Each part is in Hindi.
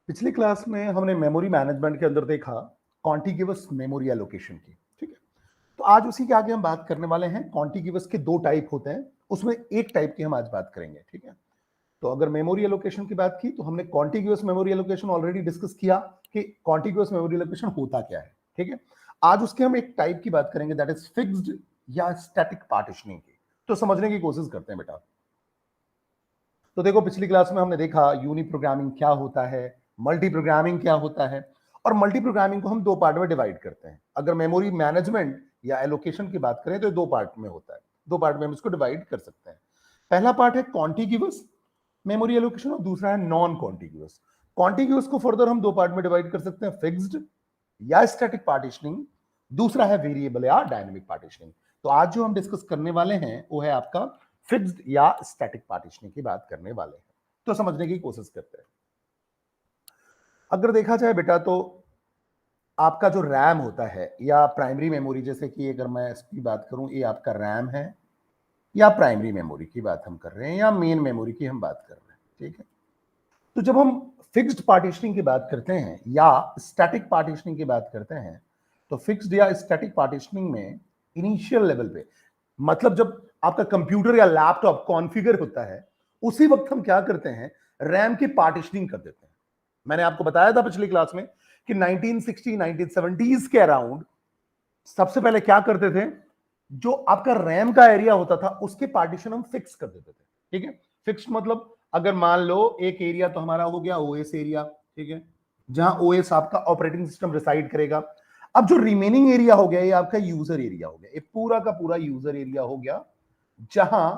पिछली क्लास में हमने मेमोरी मैनेजमेंट के अंदर देखा कॉन्टिग्यूअस मेमोरी एलोकेशन की। ठीक है, तो आज उसी के आगे हम बात करने वाले हैं। कॉन्टिग्यूअस के दो टाइप होते हैं, उसमें एक टाइप की हम आज बात करेंगे। ठीक है, तो अगर मेमोरी एलोकेशन की बात की तो हमने contiguous memory allocation already discuss किया कि कॉन्टिग्यूअस मेमोरी एलोकेशन होता क्या है। ठीक है, आज उसके हम एक टाइप की बात करेंगे, दैट इज फिक्स्ड या स्टैटिक पार्टीशनिंग की। तो समझने की कोशिश करते हैं बेटा। तो देखो, पिछली क्लास में हमने देखा यूनि प्रोग्रामिंग क्या होता है, मल्टी प्रोग्रामिंग क्या होता है, और मल्टी प्रोग्रामिंग को हम दो पार्ट में डिवाइड करते हैं। अगर मेमोरी मैनेजमेंट या एलोकेशन की बात करें तो दो पार्ट में होता है, दो पार्ट में हम इसको डिवाइड कर सकते हैं। पहला पार्ट है कॉन्टिग्यूअस मेमोरी एलोकेशन और दूसरा है नॉन कॉन्टिग्यूअस। कॉन्टिग्यूअस को फर्दर हम दो पार्ट में डिवाइड कर सकते हैं, फिक्स्ड या स्टैटिक पार्टीशनिंग, दूसरा है वेरिएबल या डायनेमिक पार्टीशनिंग। तो आज जो हम डिस्कस करने वाले हैं वो है आपका फिक्स्ड या स्टैटिक पार्टीशनिंग की बात करने वाले हैं। तो समझने की कोशिश करते हैं। अगर देखा जाए बेटा तो आपका जो रैम होता है या प्राइमरी मेमोरी, जैसे कि अगर मैं इसकी बात करूं, ये आपका रैम है या प्राइमरी मेमोरी की बात हम कर रहे हैं या मेन मेमोरी की हम बात कर रहे हैं। ठीक है, तो जब हम फिक्स्ड पार्टीशनिंग की बात करते हैं या स्टैटिक पार्टीशनिंग की बात करते हैं, तो फिक्स्ड या स्टैटिक पार्टीशनिंग में इनिशियल लेवल पे, मतलब जब आपका कंप्यूटर या लैपटॉप कॉन्फ़िगर होता है, उसी वक्त हम क्या करते हैं, रैम की पार्टीशनिंग कर देते हैं। मैंने आपको बताया था पिछली क्लास में कि 1960 1970s के अराउंड सबसे पहले क्या करते थे, जो आपका रैम का एरिया होता था उसके पार्टीशन हम फिक्स कर देते थे। ठीक है, फिक्स मतलब अगर मान लो एक एरिया तो हमारा हो गया ओएस एरिया। ठीक है, जहां ओएस आपका ऑपरेटिंग सिस्टम रिसाइड करेगा। अब जो रिमेनिंग एरिया हो गया ये आपका यूजर एरिया हो गया, ये पूरा का पूरा यूजर एरिया हो गया, जहां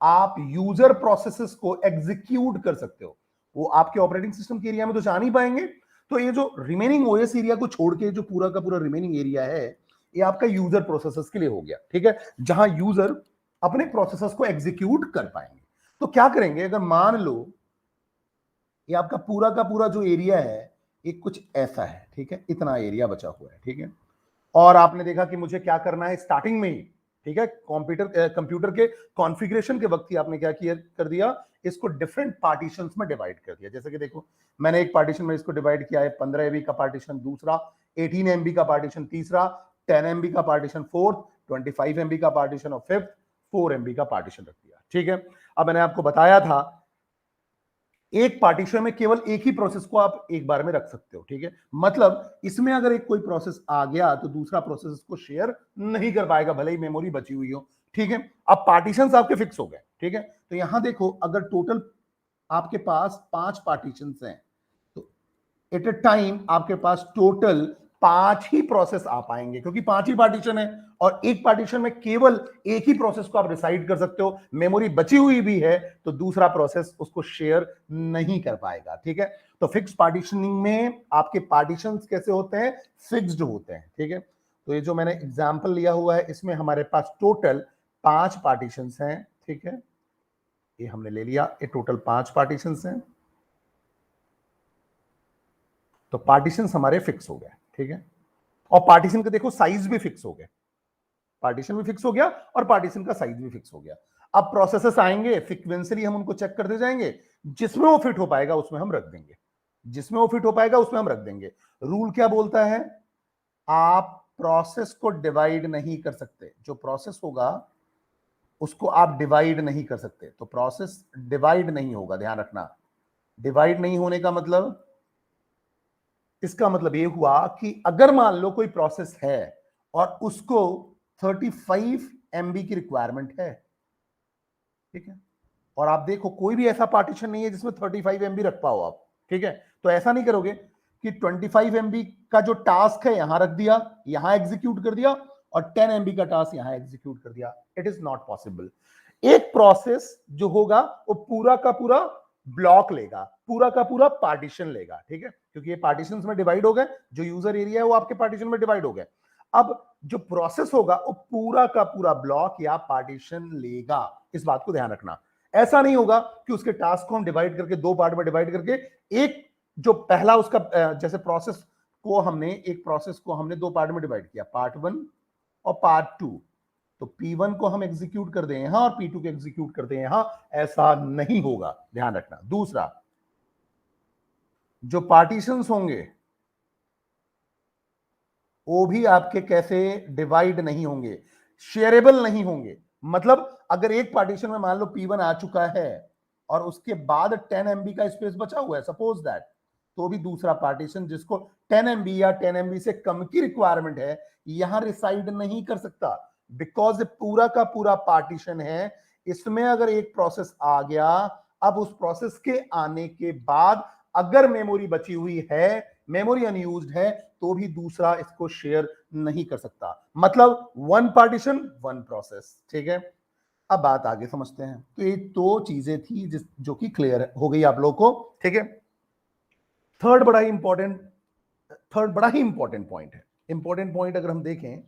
आप यूजर प्रोसेसेस को एग्जीक्यूट कर सकते हो। वो आपके ऑपरेटिंग सिस्टम के एरिया में तो जा नहीं पाएंगे, तो ये जो रिमेनिंग ओएस एरिया को छोड़ के जो पूरा का पूरा रिमेनिंग एरिया है, ये आपका यूजर प्रोसेसेस के लिए हो गया। ठीक है, जहां यूजर अपने प्रोसेसेस को एग्जीक्यूट कर पाएंगे। तो क्या करेंगे, अगर मान लो ये आपका पूरा का पूरा जो एरिया है ये कुछ ऐसा है। ठीक है, इतना एरिया बचा हुआ है। ठीक है, और आपने देखा कि मुझे क्या करना है स्टार्टिंग में ही। ठीक है, कंप्यूटर के कॉन्फ़िगरेशन के वक्त ही आपने क्या किया कर दिया, इसको डिफरेंट पार्टीशंस में डिवाइड कर दिया। जैसे कि देखो, मैंने एक पार्टीशन में इसको डिवाइड किया है, 15 एमबी का पार्टीशन दूसरा, 18 एमबी का पार्टीशन तीसरा, 10 एमबी का पार्टीशन फोर्थ, 25 एमबी का पार्टीशन और फिफ्थ, 4 एमबी का पार्टीशन रख दिया। ठीक है, अब मैंने आपको बताया था एक पार्टीशन में केवल एक ही प्रोसेस को आप एक बार में रख सकते हो। ठीक है, मतलब इसमें अगर एक कोई प्रोसेस आ गया तो दूसरा प्रोसेस इसको शेयर नहीं कर पाएगा, भले ही मेमोरी बची हुई हो। ठीक है, अब पार्टीशंस आपके फिक्स हो गए। ठीक है, तो यहां देखो, अगर टोटल आपके पास 5 पार्टीशंस हैं तो एट अ टाइम आपके पास टोटल 5 ही प्रोसेस आ पाएंगे, क्योंकि 5 ही पार्टीशन है और एक पार्टीशन में केवल एक ही प्रोसेस को आप रिसाइड कर सकते हो। मेमोरी बची हुई भी है तो दूसरा प्रोसेस उसको शेयर नहीं कर पाएगा। ठीक है, तो फिक्स पार्टीशनिंग में आपके पार्टीशंस कैसे होते हैं, फिक्स्ड होते हैं। ठीक है, तो ये जो मैंने एग्जांपल लिया हुआ है इसमें हमारे पास टोटल 5 पार्टीशंस हैं। ठीक है, ये हमने ले लिया, ये टोटल 5 पार्टीशंस हैं, तो पार्टीशंस हमारे फिक्स हो गए। ठीक है, और पार्टीशन का देखो साइज भी फिक्स हो गया, पार्टीशन भी फिक्स हो गया और पार्टीशन का साइज भी फिक्स हो गया। अब प्रोसेसेस आएंगे, फ्रीक्वेंटली हम उनको चेक करते जाएंगे, जिसमें वो फिट हो पाएगा उसमें हम रख देंगे, जिसमें वो फिट हो पाएगा उसमें हम रख देंगे। रूल क्या बोलता है, आप प्रोसेस को डिवाइड नहीं कर सकते, जो प्रोसेस होगा उसको आप डिवाइड नहीं कर सकते, तो प्रोसेस डिवाइड नहीं होगा, ध्यान रखना। डिवाइड नहीं होने का मतलब, इसका मतलब ये हुआ कि अगर मान लो कोई प्रोसेस है और उसको 35 एमबी की रिक्वायरमेंट है। ठीक है, और आप देखो कोई भी ऐसा पार्टीशन नहीं है जिसमें 35 एमबी रख पाओ आप। ठीक है, तो ऐसा नहीं करोगे कि 25 एमबी का जो टास्क है यहां रख दिया, यहां एग्जीक्यूट कर दिया, और 10 एमबी का टास्क यहां एग्जीक्यूट कर दिया। It is not possible. एक प्रोसेस जो होगा वो पूरा का पूरा ब्लॉक लेगा, पूरा का पूरा पार्टीशन लेगा। ठीक है, क्योंकि ये पार्टीशंस में डिवाइड हो गए, जो यूजर एरिया है वो आपके पार्टीशन में डिवाइड हो गए। अब जो प्रोसेस होगा वो पूरा का पूरा ब्लॉक या पार्टीशन लेगा, इस बात को ध्यान रखना। ऐसा नहीं होगा कि उसके टास्क को हम डिवाइड करके दो पार्ट में डिवाइड करके एक जो पहला उसका जैसे प्रोसेस को हमने, एक प्रोसेस को हमने दो पार्ट में डिवाइड किया, पार्ट 1 और पार्ट 2, तो P1 को हम एग्जीक्यूट कर दें यहां और P2 को एग्जीक्यूट कर दें यहां, ऐसा नहीं होगा, ध्यान रखना। दूसरा, जो पार्टीशंस होंगे वो भी आपके कैसे डिवाइड नहीं होंगे, शेयरेबल नहीं होंगे। मतलब अगर एक पार्टीशन में मान लो P1 आ चुका है और उसके बाद 10 MB का स्पेस बचा हुआ है सपोज दैट, तो भी दूसरा पार्टीशन जिसको 10 MB या 10 MB से कम की रिक्वायरमेंट है यहां रिसाइड नहीं कर सकता, बिकॉज पूरा का पूरा पार्टीशन है। इसमें अगर एक प्रोसेस आ गया, अब उस प्रोसेस के आने के बाद अगर मेमोरी बची हुई है, मेमोरी अनयूज्ड है, तो भी दूसरा इसको शेयर नहीं कर सकता। मतलब वन पार्टीशन वन प्रोसेस। ठीक है, अब बात आगे समझते हैं। तो ये दो चीजें थी जो कि क्लियर हो गई आप लोगों को। ठीक है, थर्ड बड़ा ही इंपॉर्टेंट पॉइंट है। इंपॉर्टेंट पॉइंट अगर हम देखें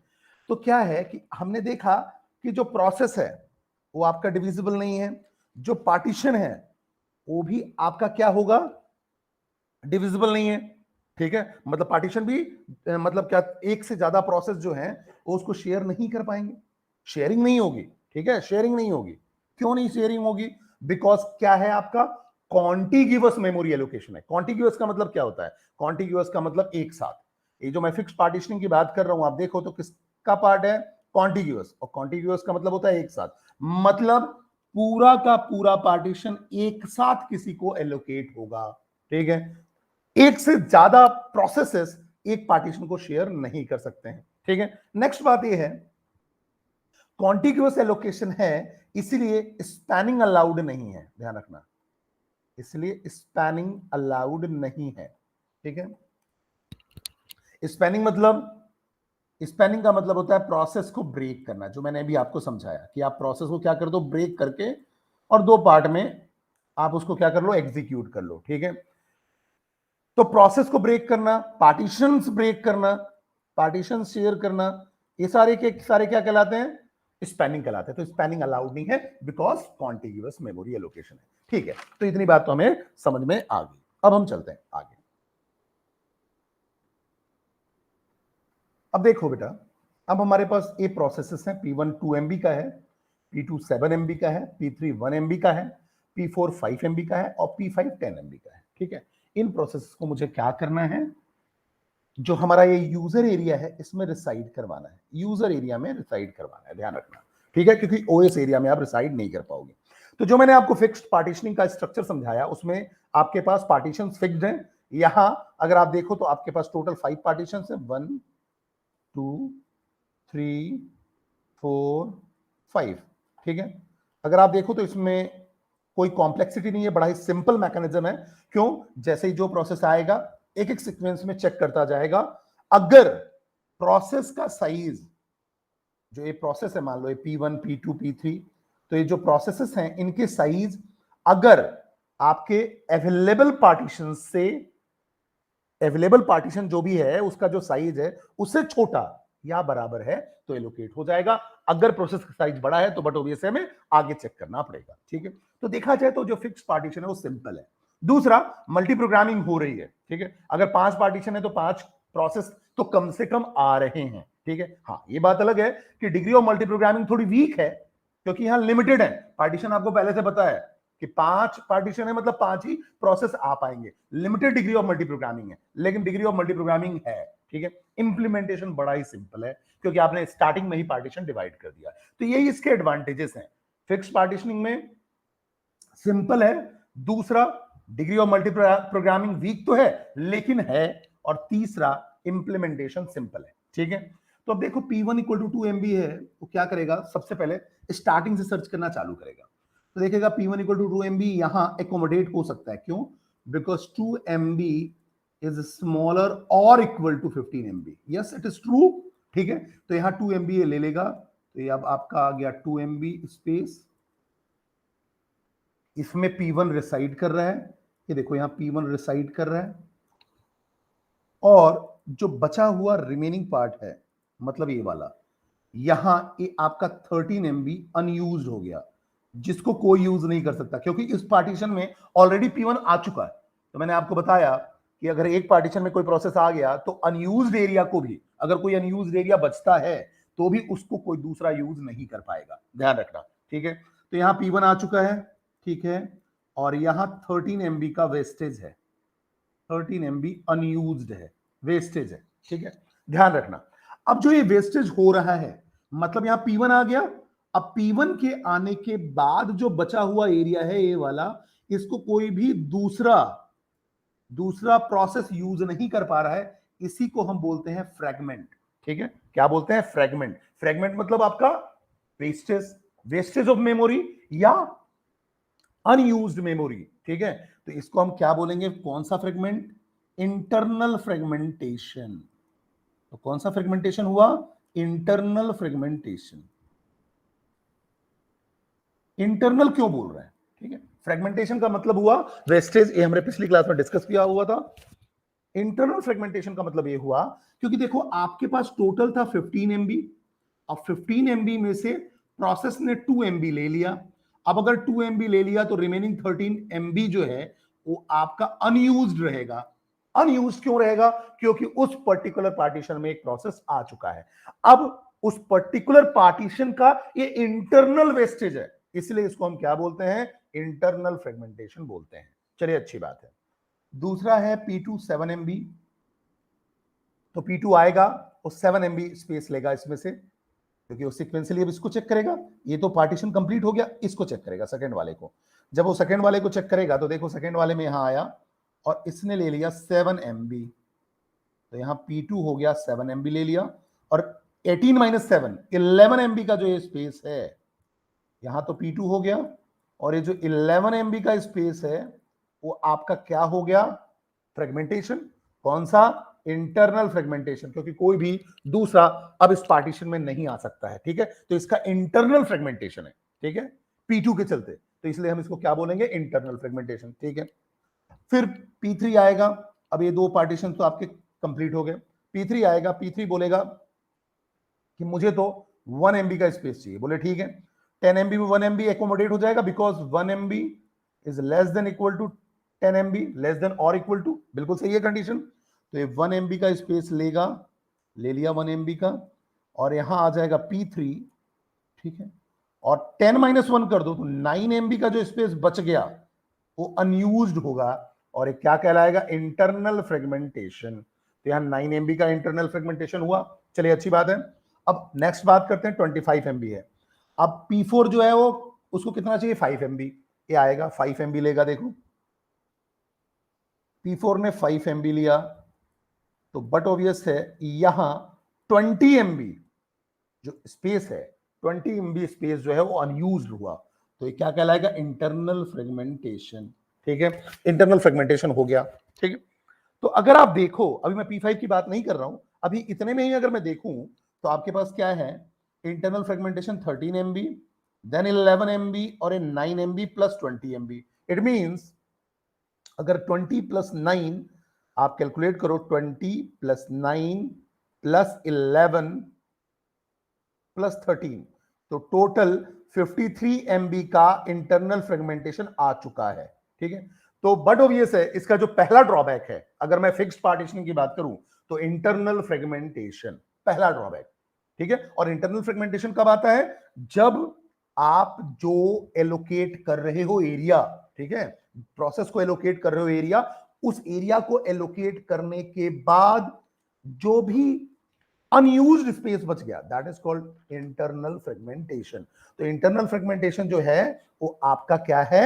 तो क्या है कि हमने देखा कि जो प्रोसेस है वो आपका डिविजिबल नहीं है, जो पार्टीशन है वो भी आपका क्या होगा, डिविजिबल नहीं है। ठीक है, मतलब पार्टीशन भी मतलब क्या, एक से ज्यादा प्रोसेस जो है वो उसको शेयर नहीं कर पाएंगे, शेयरिंग नहीं होगी। ठीक है, शेयरिंग नहीं होगी। क्यों नहीं शेयरिंग होगी? बिकॉज क्या है आपका कॉन्टिग्यूअस मेमोरी एलोकेशन है। कॉन्टिग्यूअस का मतलब क्या होता है? कॉन्टिग्यूअस का मतलब एक साथ। ये जो मैं फिक्स पार्टीशनिंग की बात कर रहा हूं, आप देखो तो किसका पार्ट है? कॉन्टिग्यूअस। और कॉन्टिग्यूअस का मतलब होता है एक साथ, मतलब पूरा का पूरा पार्टीशन एक साथ किसी को एलोकेट होगा। ठीक है, एक से ज्यादा प्रोसेसेस एक पार्टीशन को शेयर नहीं कर सकते हैं। ठीक है, नेक्स्ट बात यह है कॉन्टिग्यूअस एलोकेशन है इसलिए स्पैनिंग अलाउड नहीं है, ध्यान रखना, इसलिए स्पैनिंग अलाउड नहीं है। ठीक है, स्पैनिंग मतलब, स्पैनिंग का मतलब होता है प्रोसेस को ब्रेक करना, जो मैंने अभी आपको समझाया कि आप प्रोसेस को क्या कर दो, ब्रेक करके, और दो पार्ट में आप उसको क्या कर लो, एग्जीक्यूट कर लो। ठीक है, तो प्रोसेस को ब्रेक करना, पार्टीशंस ब्रेक करना, पार्टीशन शेयर करना, ये सारे के सारे क्या कहलाते हैं? स्पैनिंग कहलाते हैं। तो स्पैनिंग अलाउड नहीं है बिकॉज कॉन्टिग्यूअस मेमोरी एलोकेशन है। ठीक है, तो इतनी बात तो हमें समझ में आ गई। अब हम चलते हैं आगे। अब देखो बेटा, अब हमारे पास ये प्रोसेसेस हैं, P1 2 MB का है, P2 7 MB का है, P3 1 MB का है, P4 5 MB का है और P5 10 MB का है। ठीक है, इन प्रोसेस को मुझे क्या करना है, जो हमारा ये यूजर एरिया है इसमें रिसाइड करवाना है, यूजर एरिया में रिसाइड करवाना है, ध्यान रखना। ठीक है, क्योंकि ओएस एरिया में आप रिसाइड नहीं कर पाओगे। तो जो मैंने आपको फिक्स्ड पार्टीशनिंग का स्ट्रक्चर समझाया उसमें आपके पास पार्टीशंस फिक्स्ड हैं। यहां अगर आप देखो तो आपके पास टोटल 5 पार्टीशंस हैं, 1 2 3 4 5। ठीक है, अगर आप देखो तो इसमें कोई कॉम्प्लेक्सिटी नहीं है, बड़ा ही सिंपल मैकेनिज्म है। क्यों? जैसे ही जो प्रोसेस आएगा एक एक सीक्वेंस में चेक करता जाएगा। अगर प्रोसेस का साइज, जो ये प्रोसेस है मान लो ये P1 P2 P3, तो ये जो प्रोसेसेस हैं इनके साइज अगर आपके अवेलेबल पार्टीशन से, अवेलेबल पार्टीशन जो भी है उसका जो साइज है उससे छोटा या बराबर है तो एलोकेट हो जाएगा। अगर प्रोसेस का साइज बड़ा है तो बट ऑब्वियसली हमें आगे चेक करना पड़ेगा। ठीक है, तो देखा जाए तो जो फिक्स पार्टीशन है वो सिंपल है। दूसरा, मल्टी प्रोग्रामिंग हो रही है। ठीक है, अगर 5 पार्टीशन है तो 5 प्रोसेस तो कम से कम आ रहे हैं। ठीक है, हाँ ये बात अलग है कि डिग्री ऑफ मल्टी प्रोग्रामिंग थोड़ी वीक है क्योंकि यहां लिमिटेड है पार्टीशन, आपको पहले से पता है कि 5 पार्टीशन है मतलब 5 ही प्रोसेस आ पाएंगे। Limited degree of multi programming है लेकिन डिग्री ऑफ मल्टी प्रोग्रामिंग है। ठीक है, इंप्लीमेंटेशन बड़ा ही सिंपल है क्योंकि आपने स्टार्टिंग में ही पार्टीशन डिवाइड कर दिया। तो यही इसके एडवांटेजेस हैं। फिक्स पार्टीशनिंग में सिंपल है, दूसरा degree of multi programming weak तो है लेकिन है, और तीसरा इंप्लीमेंटेशन सिंपल है। ठीक है, तो अब देखो P1 इक्वल टू 2 MB है तो क्या करेगा, सबसे पहले स्टार्टिंग से सर्च करना चालू करेगा। तो देखेगा P1 इक्वल टू 2 MB यहां एकोमोडेट हो सकता है। क्यों? बिकॉज 2 MB इज स्मॉलर और equal to 15 MB। Yes it is true. ठीक है, तो यहां 2 MB ले लेगा, तो ये अब आपका आ गया 2 MB स्पेस, इसमें P1 रिसाइड कर रहा है। ये देखो यहां P1 रिसाइड कर रहा है, और जो बचा हुआ रिमेनिंग पार्ट है मतलब ये वाला, यहां ये आपका 13 MB अनयूज्ड हो गया जिसको कोई यूज नहीं कर सकता क्योंकि इस पार्टीशन में ऑलरेडी P1 आ चुका है। तो मैंने आपको बताया कि अगर एक पार्टीशन में कोई प्रोसेस आ गया तो अनयूज्ड एरिया को भी, अगर कोई अनयूज्ड एरिया बचता है तो भी उसको कोई दूसरा यूज नहीं कर पाएगा, ध्यान रखना। ठीक है, तो यहां P1 आ चुका है। ठीक है, और यहां 13 MB का वेस्टेज है। 13 MB अनयूज्ड है, वेस्टेज है, ठीक है, ध्यान रखना। अब जो ये वेस्टेज हो रहा है, मतलब यहां P1 आ गया। अब P1 के आने के बाद जो बचा हुआ एरिया है ये वाला, इसको कोई भी दूसरा प्रोसेस यूज नहीं कर पा रहा है, इसी को हम बोलते हैं फ्रेगमेंट। ठीक है, क्या बोलते हैं? फ्रेगमेंट। फ्रेगमेंट मतलब आपका वेस्टेज ऑफ मेमोरी या अनयूज्ड मेमोरी। ठीक है, तो इसको हम क्या बोलेंगे? कौन सा फ्रेगमेंट? Internal fragmentation. तो कौन सा फ्रेगमेंटेशन हुआ? Internal fragmentation. इंटरनल क्यों बोल रहे हैं? ठीक है, फ्रेगमेंटेशन का मतलब हुआ वेस्टेज, ये हमने पिछली क्लास में डिस्कस किया हुआ था। इंटरनल फ्रेगमेंटेशन का मतलब ये हुआ, क्योंकि देखो आपके पास टोटल था 15 MB। अब 15 MB में से प्रोसेस ने 2 MB ले लिया। अब अगर 2 MB ले लिया तो रिमेनिंग 13 MB जो है वो आपका अनयूज्ड रहेगा। अनयूज्ड क्यों रहेगा? क्योंकि उस पर्टिकुलर पार्टीशन में एक प्रोसेस आ चुका है। अब उस पर्टिकुलर पार्टीशन का ये इंटरनल वेस्टेज है, इसलिए इसको हम क्या बोलते हैं? इंटरनल फ्रेगमेंटेशन बोलते हैं। चलिए, अच्छी बात है। दूसरा है P2 7 MB। तो P2 आएगा, वो 7 MB स्पेस लेगा इसमें से, क्योंकि वो सीक्वेंशियली अब इसको चेक करेगा। ये तो पार्टीशन कंप्लीट हो गया, इसको चेक करेगा सेकंड वाले को। जब वो सेकंड वाले को चेक करेगा तो देखो सेकंड वाले में यहां आया और इसने ले लिया 7 MB। तो यहां P2 हो गया 7 MB ले लिया, और 18 - 7 11 MB का जो ये स्पेस है, यहां तो P2 हो गया, और ये जो 11 MB का स्पेस है वो आपका क्या हो गया? फ्रेगमेंटेशन। कौन सा? इंटरनल फ्रेगमेंटेशन, क्योंकि कोई भी दूसरा अब इस पार्टीशन में नहीं आ सकता है। ठीक है, तो इसका इंटरनल फ्रेगमेंटेशन है। ठीक है, P2 के चलते, तो इसलिए हम इसको क्या बोलेंगे? Internal fragmentation. ठीक है, फिर P3 आएगा। अब ये दो पार्टीशन तो आपके कंप्लीट हो गए। P3 आएगा, P3 बोलेगा कि मुझे तो 1 MB का स्पेस चाहिए। बोले ठीक है, 10 MB में 1 MB एकोमोडेट हो जाएगा, because 1 MB is less than equal to 10 MB, less than और इक्वल टू, बिल्कुल सही है कंडीशन। तो ये 1 MB का स्पेस लेगा, ले लिया 1 MB का, और यहां आ जाएगा P3। ठीक है, और 10 - 1 कर दो तो 9 MB का जो स्पेस बच गया वो अनयूज्ड होगा, और ये क्या कहलाएगा? Internal fragmentation. तो यहां 9 MB का इंटरनल फ्रेगमेंटेशन हुआ। चलिए, अच्छी बात है। अब नेक्स्ट बात करते हैं, 25 MB है। अब P4 जो है वो, उसको कितना चाहिए? 5 MB। ये आएगा 5 MB लेगा। देखो P4 ने 5 MB लिया, तो बट ऑब्वियस है यहां 20 MB जो स्पेस है, 20 MB स्पेस जो है वो अनयूज्ड हुआ। तो ये क्या कहलाएगा? Internal fragmentation. ठीक है, इंटरनल फ्रेगमेंटेशन हो गया। ठीक है, तो अगर आप देखो, अभी मैं P5 की बात नहीं कर रहा हूं, अभी इतने में ही अगर मैं देखूं तो आपके पास क्या है? Internal fragmentation 13 MB, then 11 MB और 9 MB plus 20 MB। It means अगर 20 + 9 आप कैलकुलेट करो, 20 + 9 + 11 + 13, तो टोटल 53 MB का इंटरनल फ्रेगमेंटेशन आ चुका है। ठीक है, तो बट ऑब्वियस है इसका जो पहला ड्रॉबैक है, अगर मैं फिक्स्ड पार्टीशनिंग की बात करूं तो इंटरनल फ्रेगमेंटेशन पहला ड्रॉबैक। ठीक है, और इंटरनल फ्रेगमेंटेशन कब आता है? जब आप जो एलोकेट कर रहे हो एरिया, ठीक है, प्रोसेस को एलोकेट कर रहे हो एरिया, उस एरिया को एलोकेट करने के बाद जो भी अनयूज्ड स्पेस बच गया, that is called internal fragmentation. तो इंटरनल फ्रेगमेंटेशन जो है वो आपका क्या है?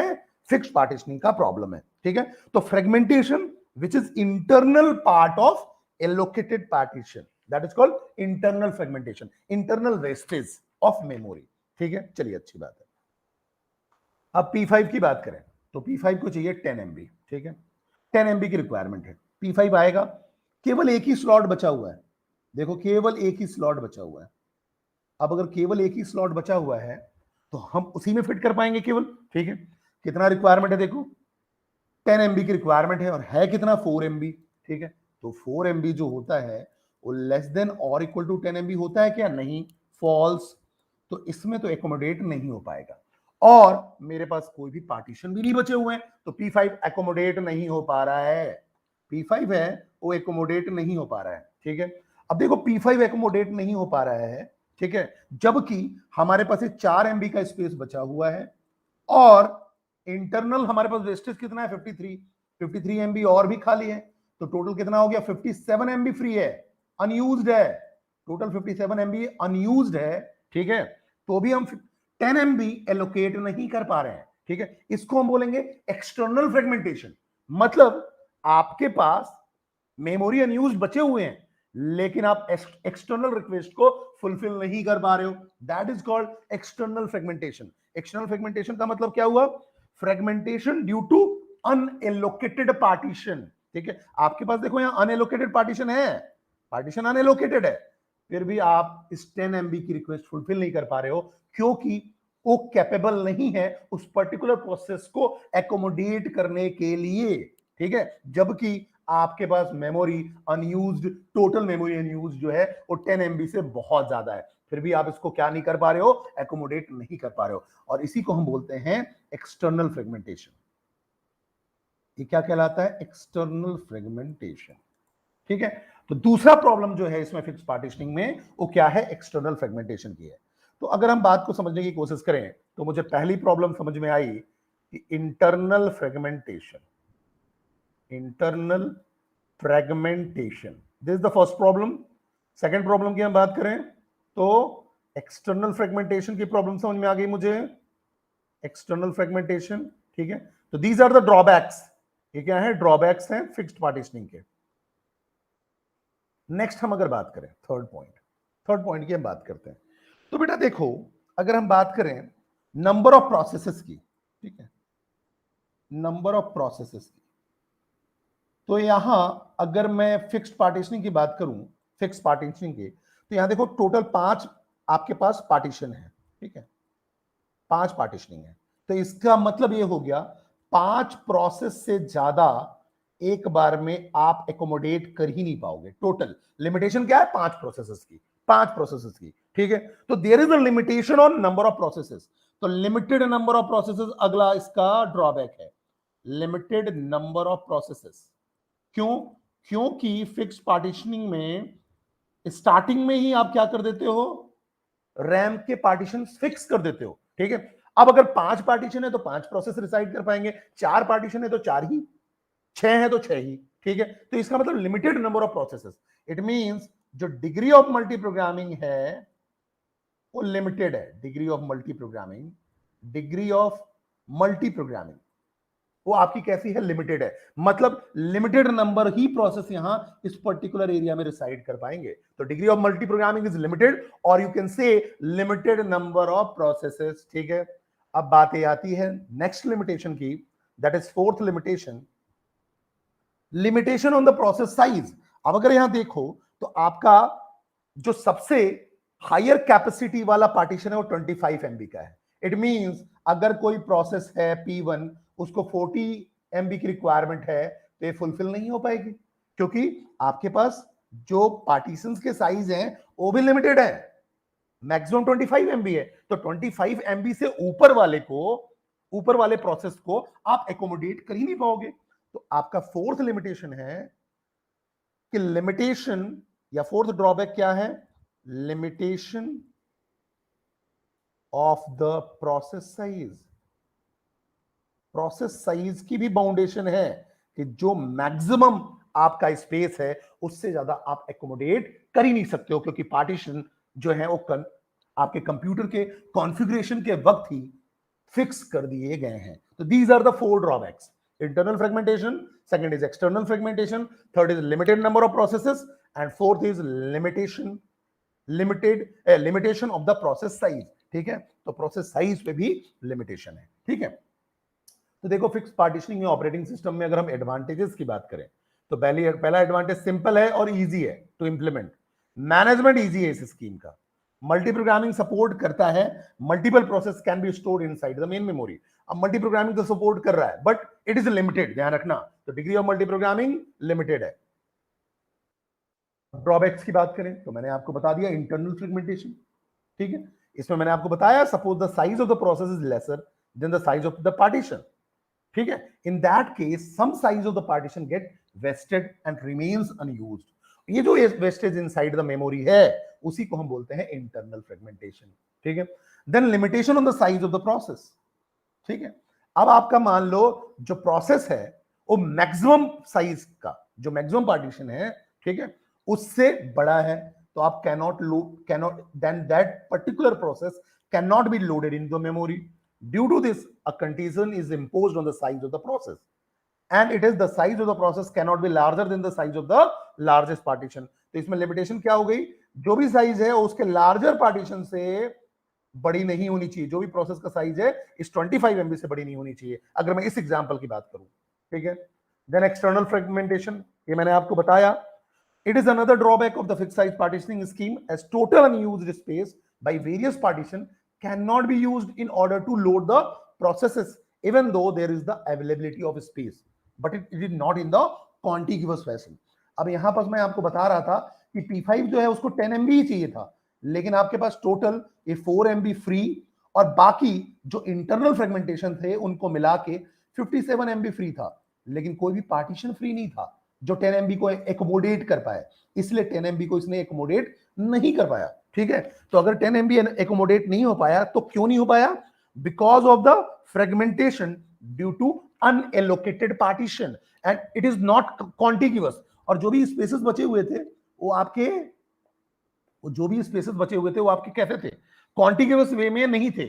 फिक्स्ड पार्टीशनिंग का प्रॉब्लम है। ठीक है, तो fragmentation which is internal part of allocated partition, that is called internal fragmentation, internal wastage of memory. ठीक है, चलिए, अच्छी बात है। अब P5 की बात करें तो P5 को चाहिए 10 MB। ठीक है, 10 MB की रिक्वायरमेंट है। P5 आएगा, केवल एक ही स्लॉट बचा हुआ है। देखो, केवल एक ही स्लॉट बचा हुआ है। अब अगर केवल एक ही स्लॉट बचा हुआ है तो हम उसी में फिट कर पाएंगे केवल। ठीक है, कितना रिक्वायरमेंट है? देखो 10 MB की रिक्वायरमेंट है, और है कितना? 4 MB। ठीक है, तो 4 MB जो होता है वो लेस देन और इक्वल टू 10 MB होता है क्या? नहीं, फॉल्स। तो इसमें तो एकोमोडेट नहीं हो पाएगा, और मेरे पास कोई भी पार्टीशन भी नहीं बचे हुए हैं, तो P5 एकोमोडेट नहीं हो पा रहा है। P5 है वो एकोमोडेट नहीं हो पा रहा है। ठीक है, अब देखो P5 एकोमोडेट नहीं हो पा रहा है, ठीक है, जबकि हमारे पास 4 MB का स्पेस बचा हुआ है, और इंटरनल हमारे पास वेस्टेज कितना है? 53 MB और भी खाली है। तो टोटल कितना हो गया? 57 MB फ्री है, अनयूज्ड है, टोटल 57 MB अनयूज्ड है, ठीक है। तो भी हम 10 MB एलोकेट नहीं कर पा रहे हैं, ठीक है। इसको हम बोलेंगे एक्सटर्नल फ्रेगमेंटेशन। मतलब आपके पास मेमोरी अनयूज्ड बचे हुए हैं, लेकिन आप एक्सटर्नल रिक्वेस्ट को फुलफिल नहीं कर पा रहे हो, that is called external fragmentation. External fragmentation का मतलब क्या हुआ? Fragmentation due to unallocated partition, ठीक है। आपके पास देखो यहां अनएलोकेटेड पार्टीशन है, पार्टीशन अनएलोकेटेड है, फिर भी आप इस 10 MB की रिक्वेस्ट फुलफिल नहीं कर पा रहे हो, क्योंकि वो कैपेबल नहीं है उस पर्टिकुलर प्रोसेस को एकोमोडेट करने के लिए, ठीक है। जबकि आपके पास memory unused, total memory unused जो है वो 10 MB से बहुत ज्यादा है, फिर भी आप इसको क्या नहीं कर पा रहे हो? एकोमोडेट नहीं कर पा रहे हो, और इसी को हम बोलते हैं एक्सटर्नल फ्रेगमेंटेशन। ये क्या कहलाता है? एक्सटर्नल फ्रेगमेंटेशन, ठीक है। तो दूसरा प्रॉब्लम जो है इसमें फिक्स पार्टीशनिंग में, वो क्या है? एक्सटर्नल फ्रेगमेंटेशन की है। तो अगर हम बात को समझने की कोशिश करें तो मुझे पहली प्रॉब्लम समझ में आई कि internal fragmentation, internal fragmentation, this is the first problem. Second problem की हम बात करें तो एक्सटर्नल फ्रेगमेंटेशन की प्रॉब्लम समझ में आ गई मुझे, एक्सटर्नल फ्रेगमेंटेशन, ठीक है। तो दीज आर द ड्रॉबैक्स, ये क्या है? ड्रॉबैक्स हैं फिक्स्ड पार्टीशनिंग के। नेक्स्ट हम अगर बात करें थर्ड पॉइंट की हम बात करते हैं, तो बेटा देखो, अगर हम बात करें नंबर ऑफ प्रोसेसेस की, ठीक है, नंबर ऑफ प्रोसेसेस की, तो यहां अगर मैं फिक्स्ड पार्टीशनिंग की बात करूं, फिक्स पार्टीशनिंग की, तो यहां देखो टोटल 5 आपके पास पार्टीशन है, ठीक है, 5 पार्टीशनिंग है। तो इसका मतलब यह हो गया 5 प्रोसेस से ज्यादा एक बार में आप एकोमोडेट कर ही नहीं पाओगे। टोटल लिमिटेशन क्या है? 5 प्रोसेसेस की, 5 प्रोसेसेस की, ठीक है। तो there is a limitation on number of processes. तो लिमिटेड नंबर ऑफ प्रोसेसेस अगला इसका ड्रॉबैक है, लिमिटेड नंबर ऑफ प्रोसेसेस। क्यों? क्योंकि फिक्स पार्टीशनिंग में स्टार्टिंग में ही आप क्या कर देते हो? रैम के पार्टीशन फिक्स कर देते हो, ठीक है। अब अगर 5 पार्टीशन है तो 5 प्रोसेस रिसाइड कर पाएंगे, 4 पार्टीशन है तो 4 ही, 6 है तो 6 ही, ठीक है। तो इसका मतलब limited number of processes. It means जो डिग्री ऑफ मल्टी प्रोग्रामिंग है वो लिमिटेड है। Degree of multi programming, degree of multi programming वो आपकी कैसी है? लिमिटेड है। मतलब लिमिटेड नंबर ही प्रोसेस यहां इस पर्टिकुलर एरिया में रिसाइड कर पाएंगे। तो degree of multi programming is limited, और you can say limited number of processes, ठीक है। अब बातें आती है नेक्स्ट लिमिटेशन की, that is fourth limitation, limitation on the process size. अब अगर यहां देखो तो आपका जो सबसे हायर कैपेसिटी वाला पार्टीशन है वो 25 MB का है। इट मींस अगर कोई प्रोसेस है P1, उसको 40 MB की रिक्वायरमेंट है, तो ये फुलफिल नहीं हो पाएगी, क्योंकि आपके पास जो पार्टीशंस के साइज हैं वो भी लिमिटेड है, मैक्सिमम 25 MB है। तो 25 MB से ऊपर वाले प्रोसेस को आप एकोमोडेट कर ही नहीं पाओगे। तो आपका फोर्थ लिमिटेशन है कि लिमिटेशन या फोर्थ ड्रॉबैक क्या है? Limitation of the process size. Process size की भी बाउंडेशन है कि जो मैक्सिमम आपका स्पेस है उससे ज्यादा आप एकोमोडेट कर ही नहीं सकते हो, क्योंकि पार्टीशन जो है वो आपके कंप्यूटर के कॉन्फ़िगरेशन के वक्त ही फिक्स कर दिए गए हैं। तो these are the 4 drawbacks, internal fragmentation, second is external fragmentation, third is limited number of processes, and fourth is limitation of the process size, ठीक है। तो प्रोसेस साइज पे भी लिमिटेशन है, ठीक है। तो देखो फिक्स पार्टीशनिंग में ऑपरेटिंग सिस्टम में अगर हम एडवांटेजेस की बात करें तो पहला एडवांटेज सिंपल है और इजी है टू इंप्लीमेंट, मैनेजमेंट इजी है इस स्कीम का, मल्टी प्रोग्रामिंग सपोर्ट करता है, multiple process can be stored inside the main memory. अब मल्टी प्रोग्रामिंग तो सपोर्ट कर रहा है बट इट इज लिमिटेड, ध्यान रखना। तो degree of multi programming limited है। ड्रॉबैक्स की बात करें तो मैंने आपको बता दिया इंटरनल फ्रेगमेंटेशन, ठीक है। इसमें मैंने आपको बताया suppose the size of the process is lesser than the size of the partition, ठीक है। In that case some size of the partition get wasted and remains unused. ये जो वेस्टेज इनसाइड द मेमोरी है उसी को हम बोलते हैं इंटरनल फ्रेगमेंटेशन, ठीक है। Then limitation on the size of the process, ठीक है। अब आपका मान लो जो प्रोसेस है वो मैक्सिमम साइज का जो मैक्सिमम पार्टीशन है, ठीक है, उससे बड़ा है, तो आप cannot then that particular process can not be loaded in the memory. Due to this a condition is imposed on the size of the process, and it is the size of the process cannot be larger than the size of the largest partition. तो इसमें लिमिटेशन क्या हो गई, जो भी साइज है उसके लार्जर पार्टीशन से बड़ी नहीं होनी चाहिए. जो भी प्रोसेस का साइज है इस 25 MB से बड़ी नहीं होनी चाहिए, अगर मैं इस एग्जांपल की बात करूं, ठीक है. देन एक्सटर्नल फ्रेगमेंटेशन, ये मैंने आपको बताया. It is another drawback of the fixed size partitioning scheme, as total unused space by various partition cannot be used in order to load the processes even though there is the availability of space, but it is not in the contiguous fashion. अब यहां पर मैं आपको बता रहा था कि P5 जो है उसको 10 MB ही चाहिए था, लेकिन आपके पास टोटल ये 4 MB फ्री और बाकी जो इंटरनल फ्रेगमेंटेशन थे उनको मिला के 57 MB फ्री था, लेकिन कोई भी पार्टीशन फ्री नहीं था जो 10 MB को एकोमोडेट कर पाए, इसलिए 10 MB को इसने एकोमोडेट नहीं कर पाया. ठीक है, तो अगर 10 MB एकोमोडेट नहीं हो पाया तो क्यों नहीं हो पाया, because of the fragmentation due to unallocated partition and it is not contiguous. और जो भी स्पेसेस बचे हुए थे वो आपके कैसे थे, कॉन्टिग्यूअस वे में नहीं थे,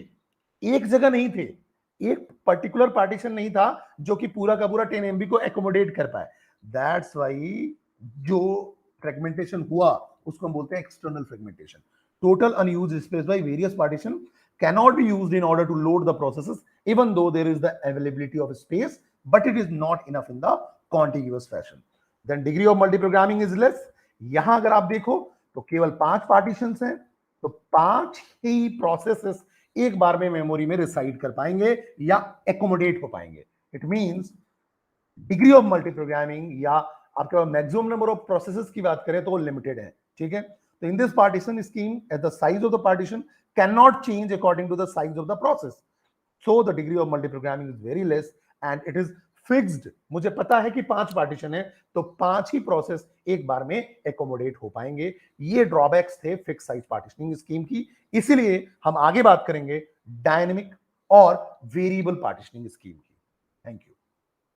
एक जगह नहीं थे, एक पर्टिकुलर पार्टीशन नहीं था जो कि पूरा का पूरा 10 MB को एकोमोडेट कर पाए. दैट्स वाई जो फ्रेगमेंटेशन हुआ उसको हम बोलते हैं external fragmentation. Total unused space by various partition cannot be used in order to load the processes even though there is the availability of space, but it is not enough in the contiguous fashion. Then degree of multiprogramming is less. यहां अगर आप देखो तो केवल 5 पार्टीशंस हैं, तो 5 ही प्रोसेसेस एक बार में मेमोरी में रिसाइड कर पाएंगे या एकोमोडेट हो पाएंगे. It means degree of multiprogramming या आपके पास मैक्सिमम नंबर ऑफ प्रोसेसेस की बात करें तो वो लिमिटेड है. ठीक है, तो in this partition scheme at the size of the partition cannot change according to the size of the process, so the degree of multiprogramming is very less and it is fixed. मुझे पता है कि 5 पार्टीशन है तो 5 ही प्रोसेस एक बार में एकोमोडेट हो पाएंगे. ये ड्रॉबैक्स थे फिक्स साइज पार्टीशनिंग स्कीम की, इसीलिए हम आगे बात करेंगे डायनेमिक और वेरिएबल पार्टीशनिंग स्कीम की. Thank you.